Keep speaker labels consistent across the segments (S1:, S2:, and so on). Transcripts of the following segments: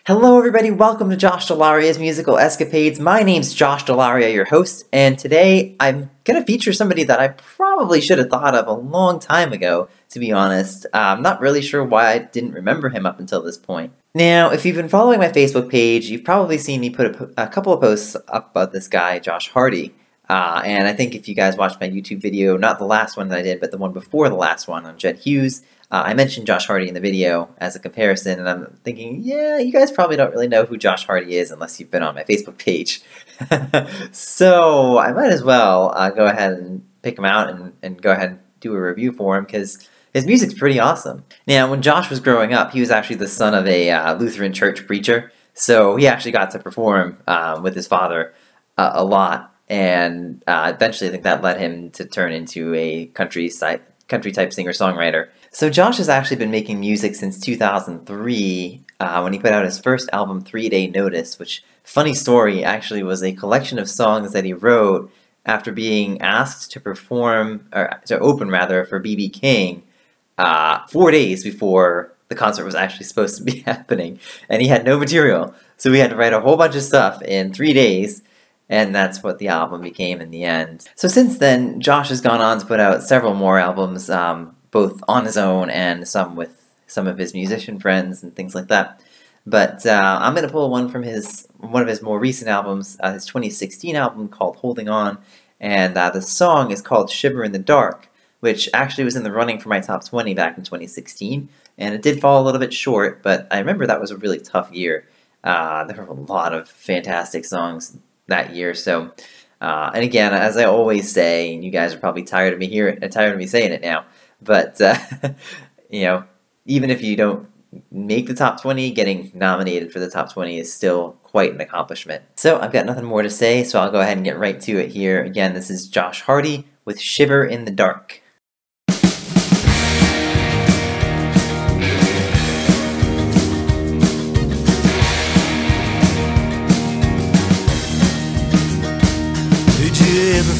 S1: Hello everybody, welcome to Josh Dell'Aria's Musical Escapades. My name's Josh Dell'Aria, your host, and today I'm going to feature somebody that I probably should have thought of a long time ago, to be honest. I'm not really sure why I didn't remember him up until this point. Now, if you've been following my Facebook page, you've probably seen me put a couple of posts up about this guy, Josh Harty. And I think if you guys watched my YouTube video, not the last one that I did, but the one before the last one on Jed Hughes, I mentioned Josh Harty in the video as a comparison, and I'm thinking, yeah, you guys probably don't really know who Josh Harty is unless you've been on my Facebook page. So I might as well go ahead and pick him out and go ahead and do a review for him, because his music's pretty awesome. Now, when Josh was growing up, he was actually the son of a Lutheran church preacher, so he actually got to perform with his father a lot, and eventually I think that led him to turn into a country-type singer-songwriter. So Josh has actually been making music since 2003 when he put out his first album, 3 Day Notice, which, funny story, actually was a collection of songs that he wrote after being asked to perform, or to open rather, for B.B. King 4 days before the concert was actually supposed to be happening. And he had no material, so he had to write a whole bunch of stuff in 3 days, and that's what the album became in the end. So since then, Josh has gone on to put out several more albums, both on his own and some with some of his musician friends and things like that. But I'm going to pull one from one of his more recent albums, his 2016 album called Holding On, and the song is called Shiver in the Dark, which actually was in the running for my top 20 back in 2016, and it did fall a little bit short, but I remember that was a really tough year. There were a lot of fantastic songs that year, so and again, as I always say, and you guys are probably tired of me saying it now, but you know, even if you don't make the top 20, getting nominated for the top 20 is still quite an accomplishment. So I've got nothing more to say, so I'll go ahead and get right to it here. Again, this is Josh Harty with Shiver in the Dark.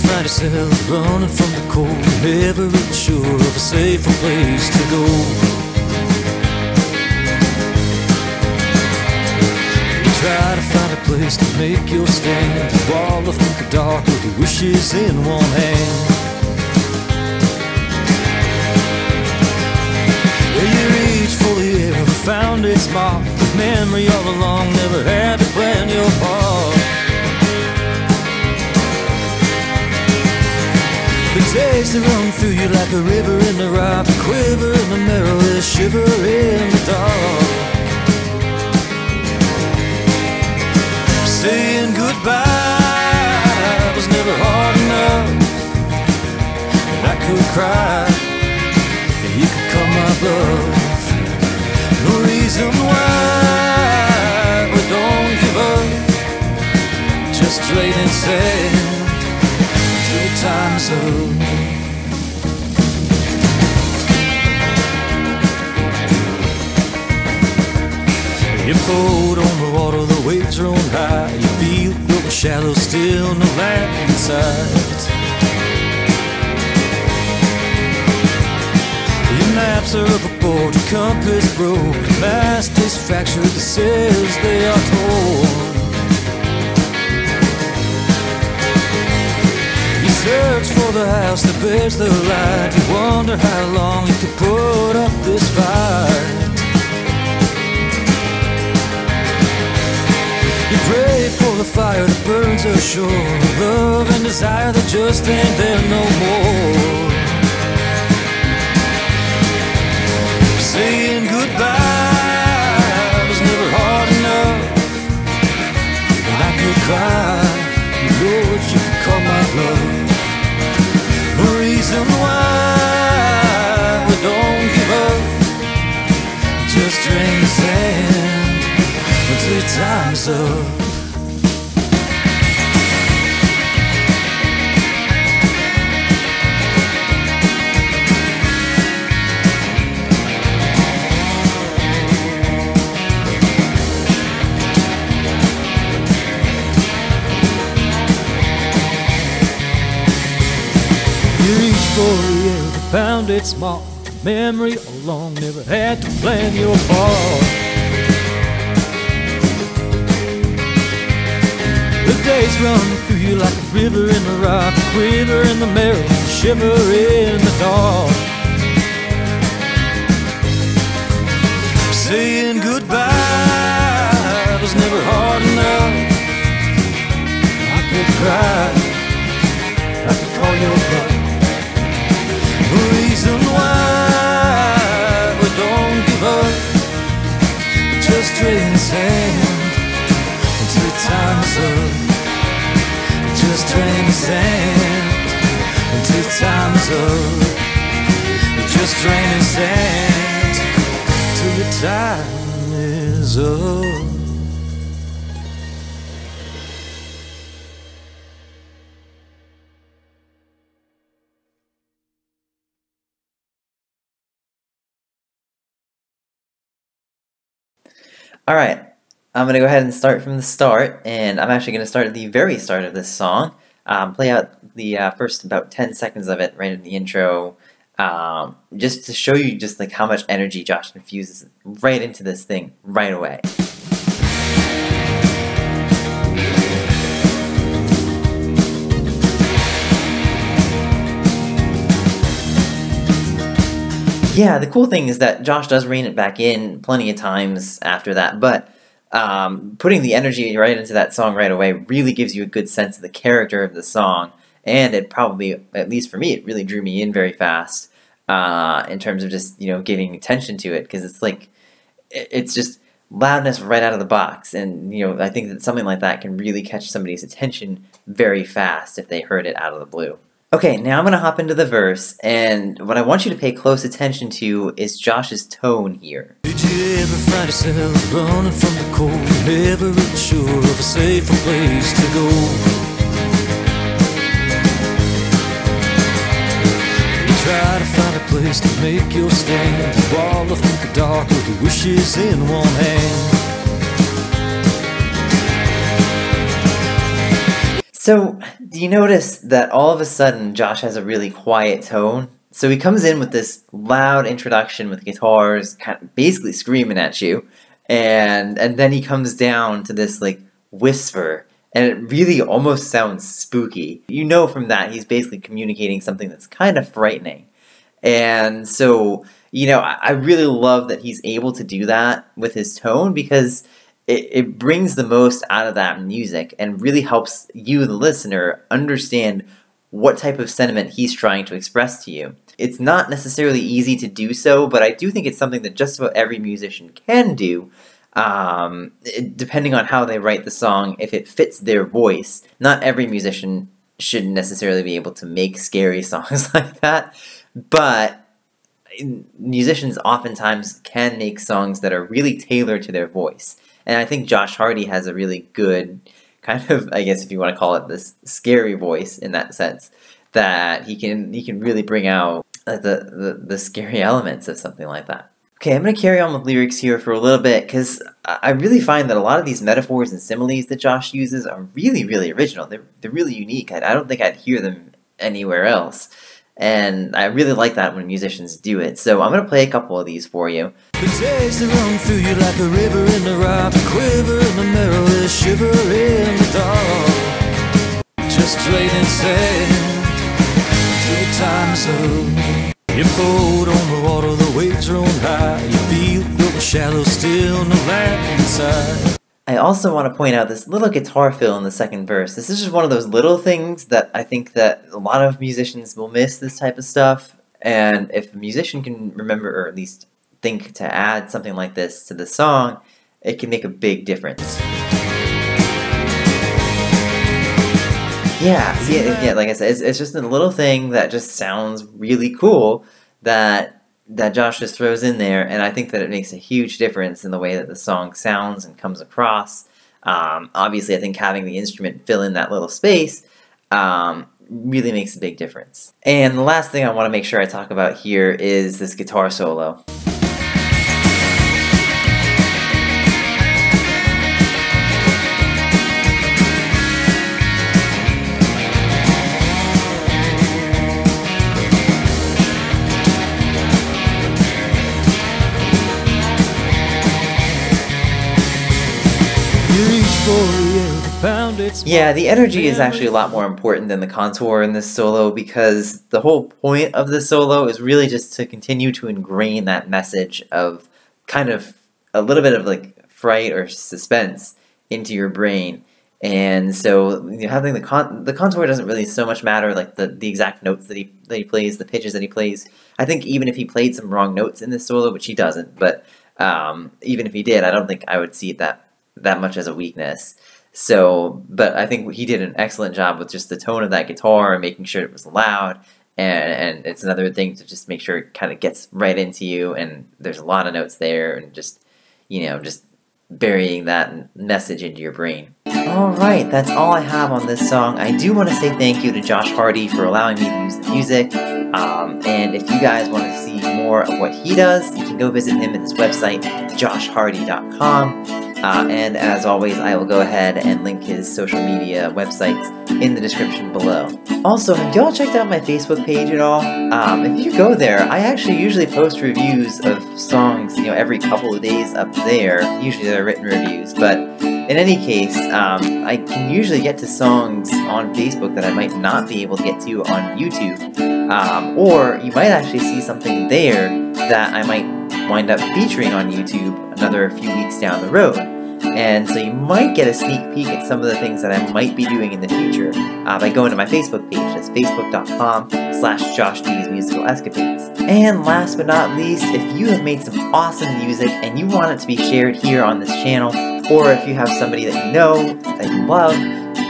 S2: Find yourself running from the cold, never really sure of a safer place to go. You try to find a place to make your stand, a wall of the dark with your wishes in one hand. Yeah, you reach for the air and found its mark, the memory all along never had to plan your part. The days that run through you like a river in the rock, a quiver in the marrow, a shiver in the dark. Saying goodbye was never hard enough, and I could cry, and you could call my bluff. No reason why we don't give up, just trading sand. Time's up. Your boat on the water, the waves are on high. You feel the shallow, still no land in sight. Your maps are up aboard, your compass broke, the mast is fractured, the sails they are torn. Search for the house that bears the light. You wonder how long you could put up this fight. You pray for the fire that burns ashore, love and desire that just ain't there no more. Saying goodbye was never hard enough, and I could cry. You know what you could call my love. No reason why we don't give up, just drain the sand until time's up. Found its mark, memory along, never had to plan your part. days run through you like a river in the rock, a quiver in the marrow, a shiver in the dark. Saying goodbye was never hard enough. I could cry, I could call your bluff. The reason why we don't give up, just drain sand until time's up. Just drain sand until time's up. Just drain sand till the time is up.
S1: All right, I'm going to go ahead and start from the start, and I'm actually going to start at the very start of this song, play out the first about 10 seconds of it right in the intro, just to show you just like how much energy Josh infuses right into this thing right away. Yeah, the cool thing is that Josh does rein it back in plenty of times after that, but putting the energy right into that song right away really gives you a good sense of the character of the song, and it probably, at least for me, it really drew me in very fast in terms of just, you know, giving attention to it, because it's like, it's just loudness right out of the box, and, you know, I think that something like that can really catch somebody's attention very fast if they heard it out of the blue. Okay, now I'm going to hop into the verse, and what I want you to pay close attention to is Josh's tone here.
S2: Did you ever find yourself running from the cold, never really sure of a safer place to go? You try to find a place to make your stand, a wall of the dark with your wishes in one hand.
S1: So, do you notice that all of a sudden Josh has a really quiet tone? So he comes in with this loud introduction with guitars kind of basically screaming at you, and then he comes down to this like whisper, and it really almost sounds spooky. You know from that he's basically communicating something that's kind of frightening. And so, you know, I really love that he's able to do that with his tone, because it brings the most out of that music and really helps you, the listener, understand what type of sentiment he's trying to express to you. It's not necessarily easy to do so, but I do think it's something that just about every musician can do, depending on how they write the song, if it fits their voice. Not every musician should necessarily be able to make scary songs like that, but musicians oftentimes can make songs that are really tailored to their voice. And I think Josh Harty has a really good kind of, I guess if you want to call it, this scary voice in that sense, that he can really bring out the scary elements of something like that. Okay, I'm going to carry on with lyrics here for a little bit, because I really find that a lot of these metaphors and similes that Josh uses are really, really original. They're really unique. I don't think I'd hear them anywhere else. And I really like that when musicians do it. So I'm going to play a couple of these for you.
S2: The days that run through you like a river in the rock, a quiver in the marrow, a shiver in the dark. Just draining sand till the time's up. Your boat on the water, the waves roll high. You feel the shallow, still no land inside.
S1: I also want to point out this little guitar fill in the second verse. This is just one of those little things that I think that a lot of musicians will miss, this type of stuff. And if a musician can remember, or at least think to add something like this to the song, it can make a big difference. Yeah, like I said, it's just a little thing that just sounds really cool that Josh just throws in there, and I think that it makes a huge difference in the way that the song sounds and comes across. Obviously, I think having the instrument fill in that little space really makes a big difference. And the last thing I want to make sure I talk about here is this guitar solo.
S2: found its
S1: Yeah, the energy is actually a lot more important than the contour in this solo, because the whole point of the solo is really just to continue to ingrain that message of kind of a little bit of like fright or suspense into your brain. And so, you know, having the contour doesn't really so much matter, like the exact notes that he plays, the pitches that he plays. I think even if he played some wrong notes in this solo, which he doesn't, but even if he did, I don't think I would see it that much as a weakness. So, but I think he did an excellent job with just the tone of that guitar and making sure it was loud. And it's another thing to just make sure it kind of gets right into you, and there's a lot of notes there, and just, you know, just burying that message into your brain. Alright, that's all I have on this song. I do want to say thank you to Josh Harty for allowing me to use the music. And if you guys want to see more of what he does, you can go visit him at his website, joshharty.com. And as always, I will go ahead and link his social media websites in the description below. Also, have y'all checked out my Facebook page at all? If you go there, I actually usually post reviews of songs, you know, every couple of days up there. Usually they're written reviews, but in any case, I can usually get to songs on Facebook that I might not be able to get to on YouTube. Or you might actually see something there that I might wind up featuring on YouTube another few weeks down the road. And so you might get a sneak peek at some of the things that I might be doing in the future by going to my Facebook page. That's facebook.com/JoshD'sMusicalEscapades. And last but not least, if you have made some awesome music and you want it to be shared here on this channel, or if you have somebody that you know,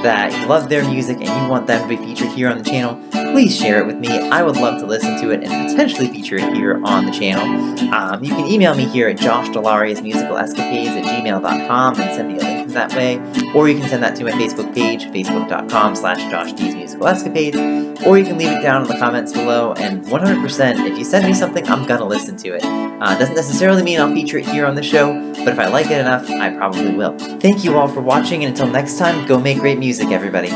S1: that you love their music and you want them to be featured here on the channel, please share it with me. I would love to listen to it and potentially feature it here on the channel. You can email me here at JoshDell'AriasMusicalEscapades@gmail.com and send me a link that way. Or you can send that to my Facebook page, facebook.com/JoshD'sMusicalEscapades. Or you can leave it down in the comments below, and 100%, if you send me something, I'm gonna listen to it. Doesn't necessarily mean I'll feature it here on the show, but if I like it enough, I probably will. Thank you all for watching, and until next time, go make great music, everybody.